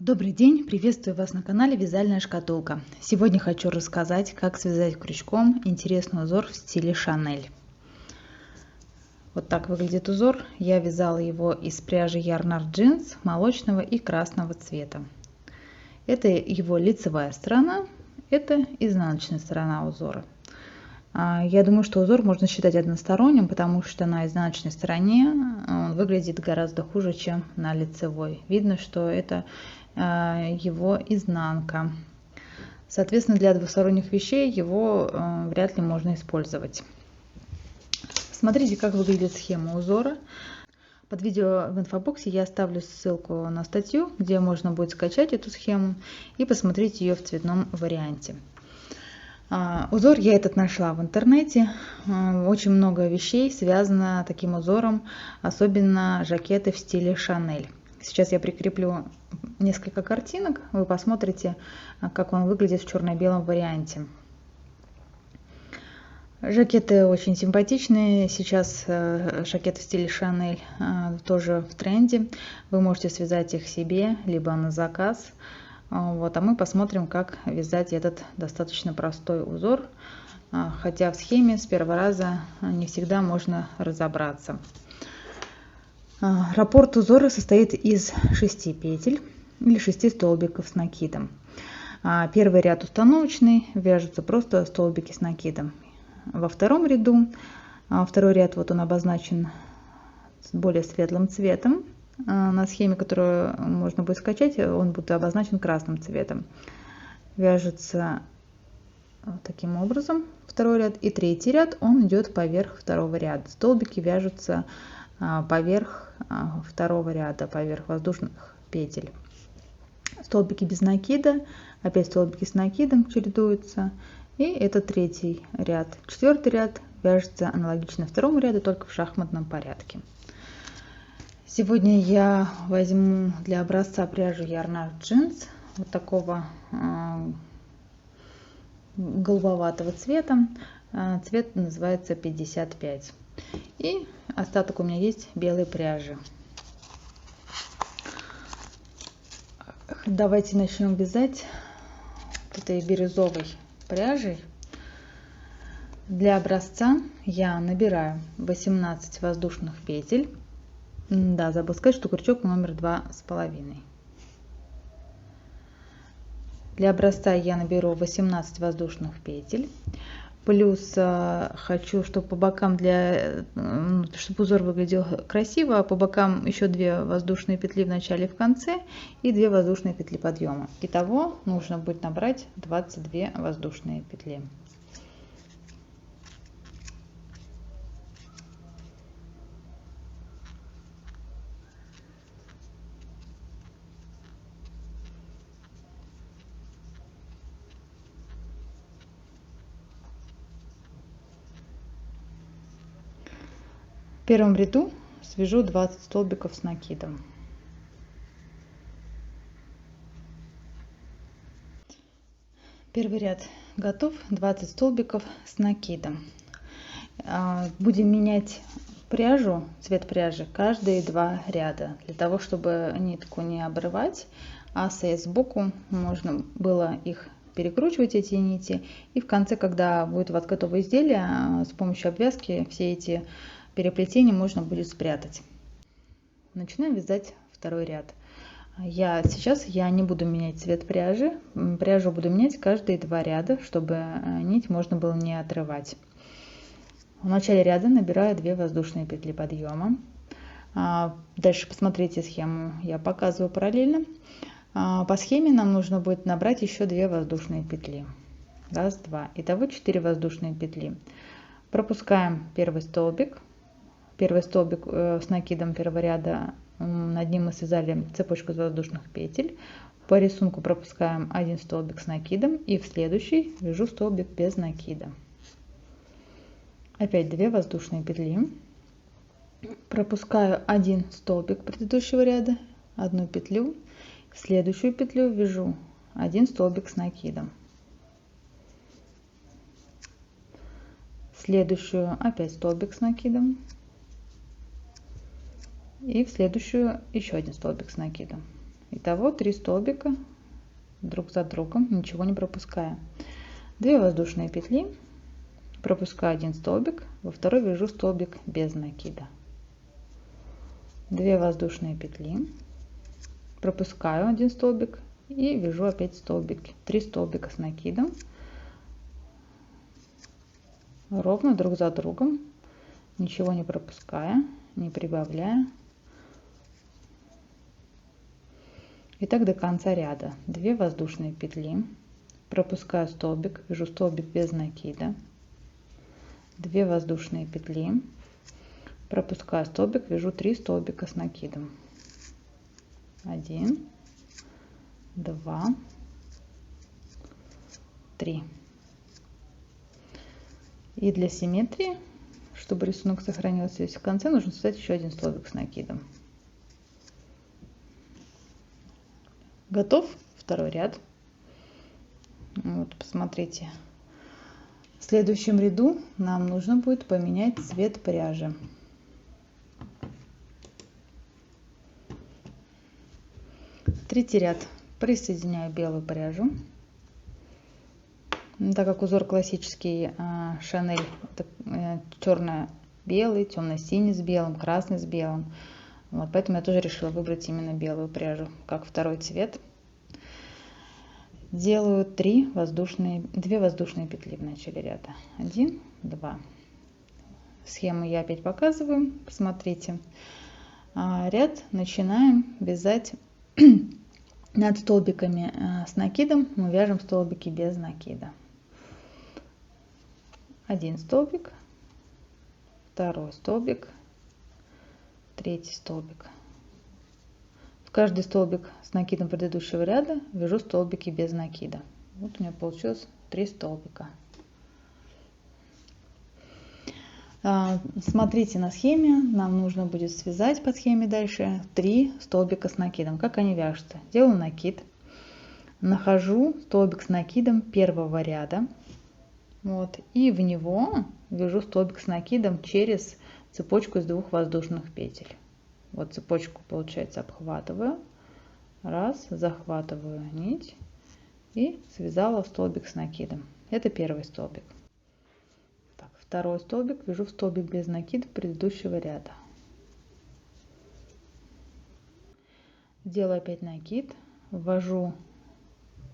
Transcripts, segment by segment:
Добрый день, приветствую вас на канале Вязальная шкатулка. Сегодня хочу рассказать, как связать крючком интересный узор в стиле Шанель. Вот так выглядит узор. Я вязала его из пряжи Yarnart Jeans молочного и красного цвета. Это его лицевая сторона, это изнаночная сторона узора. Я думаю, что узор можно считать односторонним, потому что на изнаночной стороне он выглядит гораздо хуже, чем на лицевой. Видно, что это его изнанка. Соответственно, для двусторонних вещей его вряд ли можно использовать. Смотрите, как выглядит схема узора. Под видео в инфобоксе я оставлю ссылку на статью, где можно будет скачать эту схему и посмотреть ее в цветном варианте. Узор я этот нашла в интернете. Очень много вещей связано таким узором, особенно жакеты в стиле Шанель. Сейчас я прикреплю несколько картинок, вы посмотрите, как он выглядит в черно-белом варианте. Жакеты очень симпатичные. Сейчас жакеты в стиле Шанель тоже в тренде. Вы можете связать их себе, либо на заказ. Вот, а мы посмотрим, как вязать этот достаточно простой узор, хотя в схеме с первого раза не всегда можно разобраться. Раппорт узора состоит из 6 петель или 6 столбиков с накидом. Первый ряд установочный, вяжутся просто столбики с накидом. Во втором ряду, второй ряд вот он обозначен с более светлым цветом. На схеме, которую можно будет скачать, он будет обозначен красным цветом. Вяжется таким образом второй ряд. И третий ряд, он идет поверх второго ряда. Столбики вяжутся поверх второго ряда, поверх воздушных петель. Столбики без накида, опять столбики с накидом чередуются. И это третий ряд. Четвертый ряд вяжется аналогично второму ряду, только в шахматном порядке. Сегодня я возьму для образца пряжу Yarnart Jeans вот такого голубоватого цвета. Цвет называется 55. И остаток у меня есть белой пряжи. Давайте начнем вязать этой бирюзовой пряжей. Для образца я набираю 18 воздушных петель. Да, забыл сказать, что крючок номер 2,5. Для образца я наберу 18 воздушных петель. Плюс хочу, чтобы по бокам, чтобы узор выглядел красиво, а по бокам еще 2 воздушные петли в начале и в конце и 2 воздушные петли подъема. Итого нужно будет набрать 22 воздушные петли. В первом ряду свяжу 20 столбиков с накидом. Первый ряд готов, 20 столбиков с накидом. Будем менять пряжу, цвет пряжи каждые 2 ряда, для того, чтобы нитку не обрывать, а сбоку можно было их перекручивать, эти нити, и в конце, когда будет у вас готовое изделие, с помощью обвязки все эти переплетение можно будет спрятать. Начинаем вязать второй ряд. Сейчас я не буду менять цвет пряжи. Пряжу буду менять каждые 2 ряда, чтобы нить можно было не отрывать. В начале ряда набираю 2 воздушные петли подъема. Дальше посмотрите схему, я показываю параллельно. По схеме нам нужно будет набрать еще 2 воздушные петли. Раз, два. Итого 4 воздушные петли. Пропускаем первый столбик. Первый столбик с накидом первого ряда, над ним мы связали цепочку из воздушных петель. По рисунку пропускаем 1 столбик с накидом и в следующий вяжу столбик без накида. Опять 2 воздушные петли. Пропускаю 1 столбик предыдущего ряда, 1 петлю. В следующую петлю вяжу 1 столбик с накидом. Следующую опять столбик с накидом. И в следующую еще 1 столбик с накидом. Итого 3 столбика друг за другом, ничего не пропуская. 2 воздушные петли, пропускаю 1 столбик, во второй вяжу столбик без накида. 2 воздушные петли, пропускаю 1 столбик и вяжу опять столбики. 3 столбика с накидом, ровно друг за другом, ничего не пропуская, не прибавляя. И так до конца ряда. 2 воздушные петли, пропускаю столбик, вяжу столбик без накида. 2 воздушные петли, пропускаю столбик, вяжу 3 столбика с накидом. 1, 2, 3. И для симметрии, чтобы рисунок сохранился, в конце нужно связать еще 1 столбик с накидом. Готов второй ряд. Вот, посмотрите. В следующем ряду нам нужно будет поменять цвет пряжи. Третий ряд. Присоединяю белую пряжу. Так как узор классический Шанель, черно-белый, темно-синий с белым, красный с белым. Вот, поэтому я тоже решила выбрать именно белую пряжу, как второй цвет. Делаю 2 воздушные петли в начале ряда. 1, 2. Схему я опять показываю. Посмотрите. Ряд начинаем вязать над столбиками с накидом. Мы вяжем столбики без накида. 1 столбик, 2 столбик, 3 столбик. В каждый столбик с накидом предыдущего ряда вяжу столбики без накида. Вот у меня получилось 3 столбика. Смотрите на схеме, нам нужно будет связать по схеме дальше 3 столбика с накидом. Как они вяжутся? Делаю накид, нахожу столбик с накидом первого ряда, вот, и в него вяжу столбик с накидом через цепочку из 2 воздушных петель. Вот цепочку, получается, обхватываю, раз, захватываю нить и связала столбик с накидом. Это первый столбик. Так, второй столбик вяжу в столбик без накида предыдущего ряда. Делаю опять накид, ввожу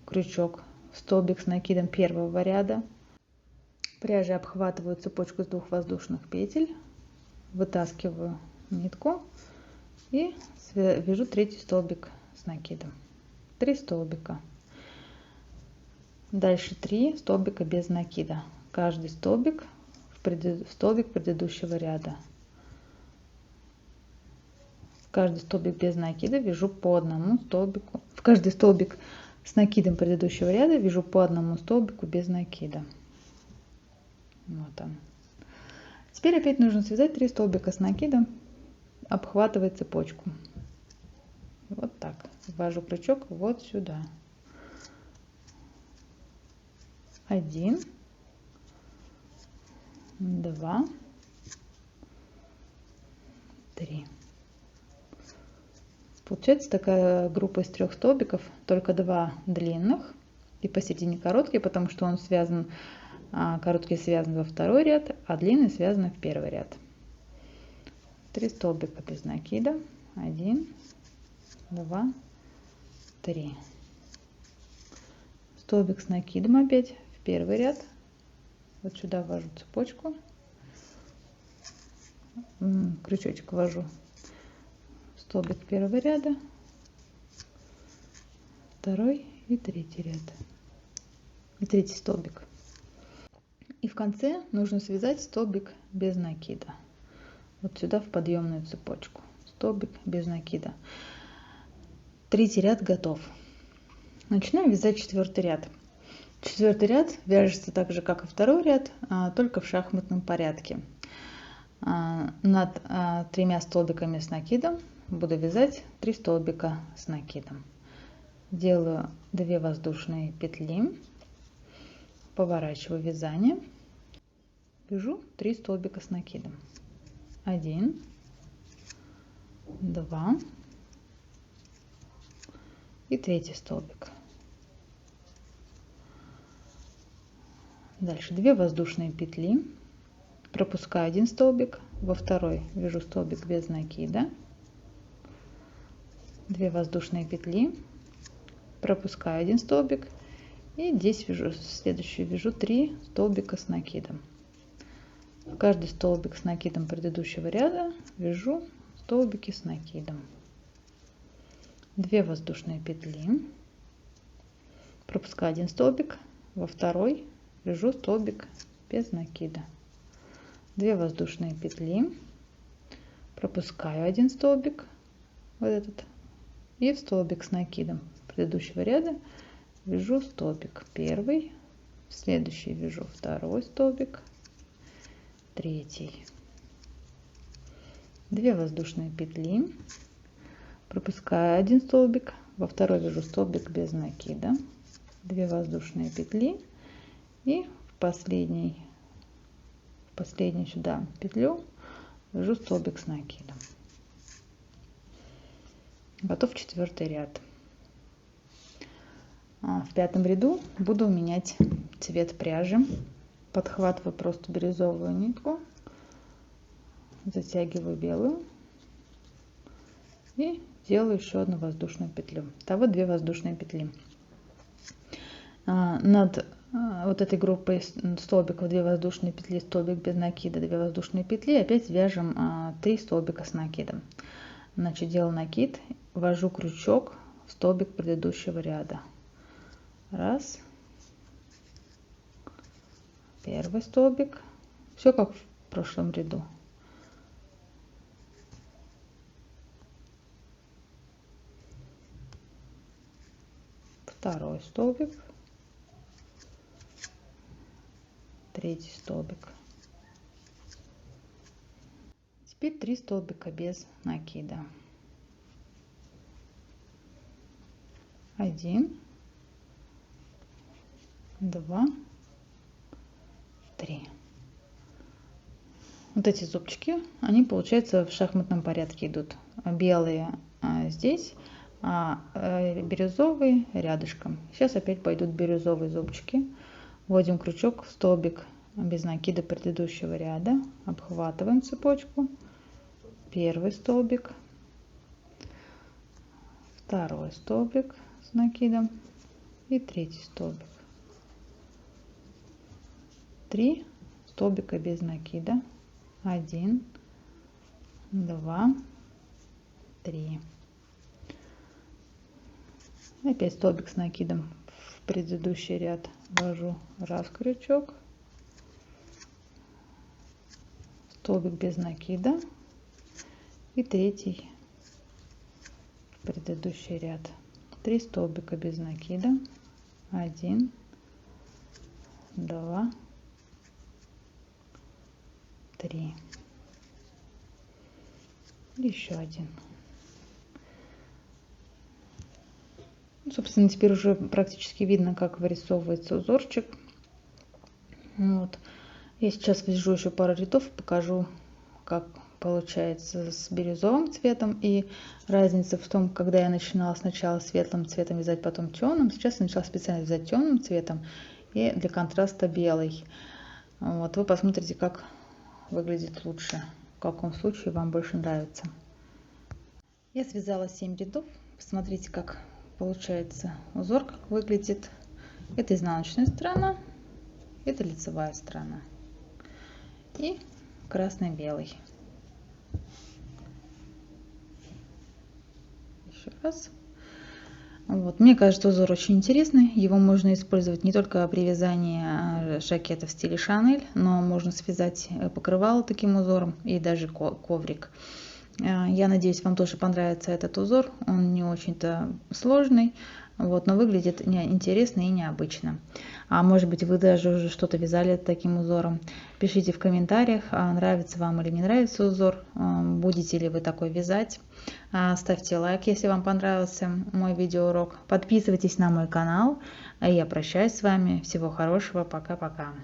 крючок в столбик с накидом первого ряда, пряжей обхватываю цепочку из 2 воздушных петель, вытаскиваю нитку и вяжу 3 столбик с накидом. 3 столбика. Дальше 3 столбика без накида. Каждый столбик в столбик предыдущего ряда. В каждый столбик без накида вяжу по 1 столбику. В каждый столбик с накидом предыдущего ряда вяжу по 1 столбику без накида. Вот он. Теперь опять нужно связать 3 столбика с накидом, обхватывая цепочку. Вот так. Ввожу крючок вот сюда. 1, 2, 3. Получается такая группа из 3 столбиков, только 2 длинных и посередине короткий, потому что он связан, короткий связан во второй ряд, а длинный связан в первый ряд. 3 столбика без накида. 1, 2, 3. Столбик с накидом опять в первый ряд. Вот сюда ввожу цепочку, крючочек ввожу в столбик первого ряда, второй и третий ряд, и третий столбик. И в конце нужно связать столбик без накида. Вот сюда в подъемную цепочку. Столбик без накида. Третий ряд готов. Начинаем вязать 4-й ряд. 4-й ряд вяжется так же, как и 2-й ряд, только в шахматном порядке. Над 3 столбиками с накидом буду вязать 3 столбика с накидом. Делаю 2 воздушные петли, поворачиваю вязание, вяжу 3 столбика с накидом. 1, 2, и третий столбик. Дальше 2 воздушные петли, пропускаю один столбик, во второй вяжу столбик без накида, 2 воздушные петли, пропускаю один столбик, и здесь вяжу, следующую вяжу 3 столбика с накидом. В каждый столбик с накидом предыдущего ряда вяжу столбики с накидом. 2 воздушные петли, пропускаю один столбик, во второй вяжу столбик без накида, 2 воздушные петли, пропускаю один столбик, вот этот, и в столбик с накидом предыдущего ряда вяжу столбик первый, в следующий вяжу второй столбик, третий, 2 воздушные петли, пропускаю один столбик, во второй вяжу столбик без накида, 2 воздушные петли и в последнюю сюда петлю вяжу столбик с накидом. Готов 4-й ряд. В 5-м ряду буду менять цвет пряжи. Подхватываю просто бирюзовую нитку, затягиваю белую и делаю еще одну воздушную петлю. Итого 2 воздушные петли. Над вот этой группой столбиков 2 воздушные петли, столбик без накида, 2 воздушные петли, опять вяжем 3 столбика с накидом. Значит, делаю накид, ввожу крючок в столбик предыдущего ряда. Раз, первый столбик, все как в прошлом ряду. Второй столбик, третий столбик. Теперь 3 столбика без накида. 1, 2, 3. Вот эти зубчики, они, получается, в шахматном порядке идут. Белые здесь, а бирюзовые рядышком. Сейчас опять пойдут бирюзовые зубчики. Вводим крючок в столбик без накида предыдущего ряда, обхватываем цепочку, первый столбик, второй столбик с накидом и третий столбик. 3 столбика без накида, 1, 2, 3. Опять столбик с накидом в предыдущий ряд ввожу раз крючок, столбик без накида и третий в предыдущий ряд. 3 столбика без накида, 1, 2, 3, еще один. Собственно, теперь уже практически видно, как вырисовывается узорчик. Вот. Я сейчас вяжу еще пару рядов, покажу, как получается с бирюзовым цветом. И разница в том, когда я начинала сначала светлым цветом вязать, потом темным. Сейчас я начала специально вязать темным цветом и для контраста белый. Вот, вы посмотрите, как выглядит лучше, в каком случае вам больше нравится. Я связала 7 рядов. Посмотрите, как получается узор, как выглядит. Это изнаночная сторона, это лицевая сторона и красный-белый. Еще раз. Вот. Мне кажется, узор очень интересный. Его можно использовать не только при вязании жакета в стиле Шанель, но можно связать покрывало таким узором и даже коврик. Я надеюсь, вам тоже понравится этот узор. Он не очень-то сложный, вот, но выглядит интересно и необычно. А может быть, вы даже уже что-то вязали таким узором. Пишите в комментариях, нравится вам или не нравится узор, будете ли вы такой вязать. Ставьте лайк, если вам понравился мой видеоурок. Подписывайтесь на мой канал. Я прощаюсь с вами. Всего хорошего. Пока-пока.